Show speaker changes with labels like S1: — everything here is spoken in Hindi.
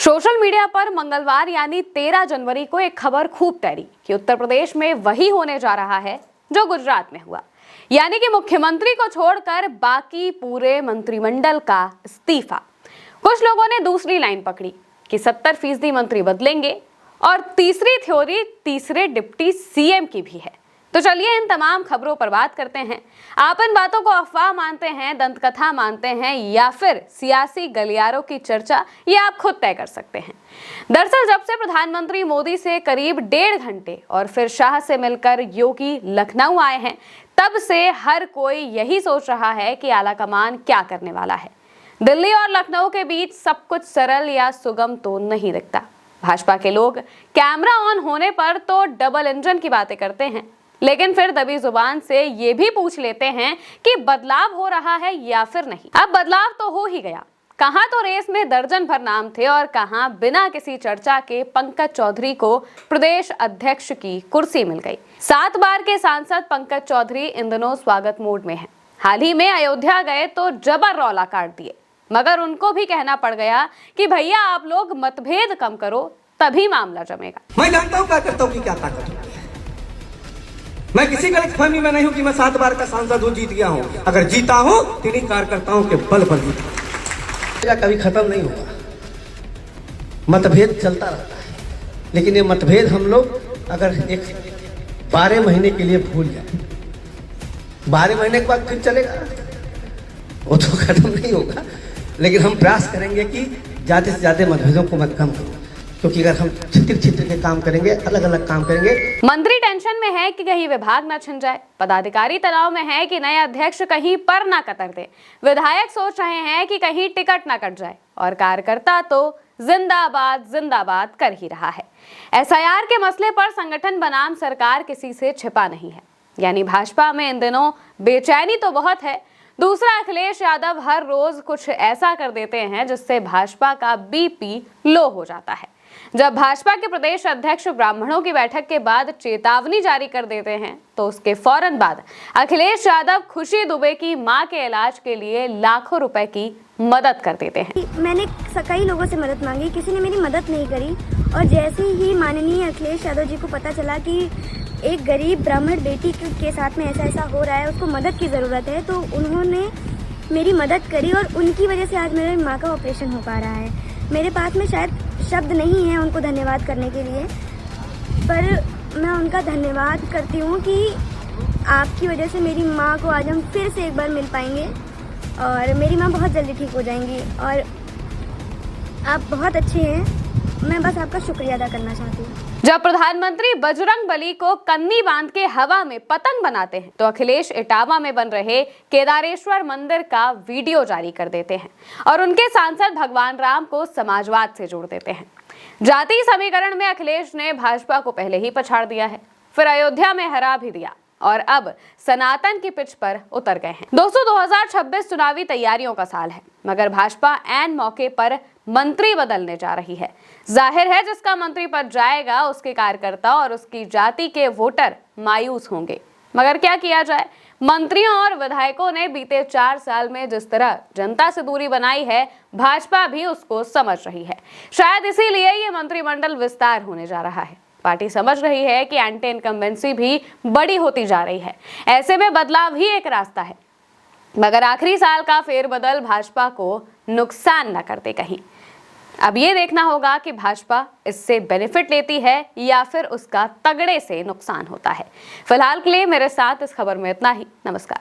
S1: सोशल मीडिया पर मंगलवार यानी 13 जनवरी को एक खबर खूब तैरी कि उत्तर प्रदेश में वही होने जा रहा है जो गुजरात में हुआ, यानी कि मुख्यमंत्री को छोड़कर बाकी पूरे मंत्रिमंडल का इस्तीफा। कुछ लोगों ने दूसरी लाइन पकड़ी कि 70% मंत्री बदलेंगे और तीसरी थ्योरी तीसरे डिप्टी सीएम की भी है। तो चलिए इन तमाम खबरों पर बात करते हैं। आप इन बातों को अफवाह मानते हैं, दंतकथा मानते हैं या फिर सियासी गलियारों की चर्चा, ये आप खुद तय कर सकते हैं। दरअसल जब से प्रधानमंत्री मोदी से करीब 1.5 घंटे और फिर शाह से मिलकर योगी लखनऊ आए हैं, तब से हर कोई यही सोच रहा है कि आलाकमान क्या करने वाला है। दिल्ली और लखनऊ के बीच सब कुछ सरल या सुगम तो नहीं दिखता। भाजपा के लोग कैमरा ऑन होने पर तो डबल इंजन की बातें करते हैं, लेकिन फिर दबी जुबान से ये भी पूछ लेते हैं कि बदलाव हो रहा है या फिर नहीं। अब बदलाव तो हो ही गया। कहां तो रेस में दर्जन भर नाम थे और कहां बिना किसी चर्चा के पंकज चौधरी को प्रदेश अध्यक्ष की कुर्सी मिल गई। 7 बार के सांसद पंकज चौधरी इन दिनों स्वागत मोड में हैं। हाल ही में अयोध्या गए तो जबर रौला काट दिए, मगर उनको भी कहना पड़ गया कि भैया आप लोग मतभेद कम करो, तभी मामला जमेगा।
S2: मैं जानता हूँ क्या करता हूँ कि क्या ताकत है। मैं किसी गलतफहमी में नहीं हूँ कि मैं 7 बार का सांसद हूँ, जीत गया हूँ। अगर जीता हूँ तो इन्हीं कार्यकर्ताओं के बल पर जीता। कभी खत्म नहीं होगा, मतभेद चलता रहता है, लेकिन ये मतभेद हम लोग अगर एक 12 महीने के लिए भूल जाए, 12 महीने के बाद फिर चलेगा, वो तो खत्म नहीं होगा। लेकिन हम प्रयास करेंगे कि ज्यादा से ज्यादा मतभेदों को मैं कम करूँ, क्योंकि अगर हम छित्र के काम करेंगे, अलग अलग काम करेंगे।
S1: मंत्री टेंशन में है कि कहीं विभाग न छिन जाए, पदाधिकारी तनाव में है कि नए अध्यक्ष कहीं पर ना कतर दे, विधायक सोच रहे हैं कि कहीं टिकट ना कट जाए, और कार्यकर्ता तो जिंदाबाद जिंदाबाद कर ही रहा है। एसआईआर के मसले पर संगठन बनाम सरकार किसी से छिपा नहीं है, यानी भाजपा में इन दिनों बेचैनी तो बहुत है। दूसरा, अखिलेश यादव हर रोज कुछ ऐसा कर देते हैं जिससे भाजपा का बीपी लो हो जाता है। जब भाजपा के प्रदेश अध्यक्ष ब्राह्मणों की बैठक के बाद चेतावनी जारी कर देते हैं, तो उसके फौरन बाद अखिलेश यादव खुशी दुबे की मां के इलाज के लिए लाखों रुपए की मदद कर देते हैं।
S3: मैंने कई लोगों से मदद मांगी, किसी ने मेरी मदद नहीं करी, और जैसे ही माननीय अखिलेश यादव जी को पता चला कि एक गरीब ब्राह्मण बेटी के साथ में ऐसा हो रहा है, उसको मदद की ज़रूरत है, तो उन्होंने मेरी मदद करी और उनकी वजह से आज मेरी माँ का ऑपरेशन हो पा रहा है। मेरे पास में शायद शब्द नहीं है उनको धन्यवाद करने के लिए, पर मैं उनका धन्यवाद करती हूँ कि आपकी वजह से मेरी माँ को आज हम फिर से एक बार मिल पाएंगे और मेरी माँ बहुत जल्दी ठीक हो जाएंगी। और आप बहुत अच्छे हैं, मैं बस आपका शुक्रिया अदा करना चाहती हूँ।
S1: जब प्रधानमंत्री बजरंगबली को कन्नी बांध के हवा में पतंग बनाते हैं, तो अखिलेश इटावा में बन रहे केदारेश्वर मंदिर का वीडियो जारी कर देते हैं और उनके सांसद भगवान राम को समाजवाद से जोड़ देते हैं। जाति समीकरण में अखिलेश ने भाजपा को पहले ही पछाड़ दिया है, फिर अयोध्या में हरा भी दिया और अब सनातन की पिच पर उतर गए हैं। दोस्तों, 2026 चुनावी तैयारियों का साल है, मगर भाजपा ऐन मौके पर मंत्री बदलने जा रही है। जाहिर है जिसका मंत्री पद जाएगा उसके कार्यकर्ता और उसकी जाति के वोटर मायूस होंगे, मगर क्या किया जाए। मंत्रियों और विधायकों ने बीते 4 साल में जिस तरह जनता से दूरी बनाई है, भाजपा भी उसको समझ रही है। शायद इसीलिए ये मंत्रिमंडल विस्तार होने जा रहा है। पार्टी समझ रही है कि एंटी इनकम्बेंसी भी बड़ी होती जा रही है, ऐसे में बदलाव ही एक रास्ता है, मगर आखिरी साल का फेरबदल भाजपा को नुकसान न करते कहीं। अब ये देखना होगा कि भाजपा इससे बेनिफिट लेती है या फिर उसका तगड़े से नुकसान होता है। फिलहाल के लिए मेरे साथ इस खबर में इतना ही। नमस्कार।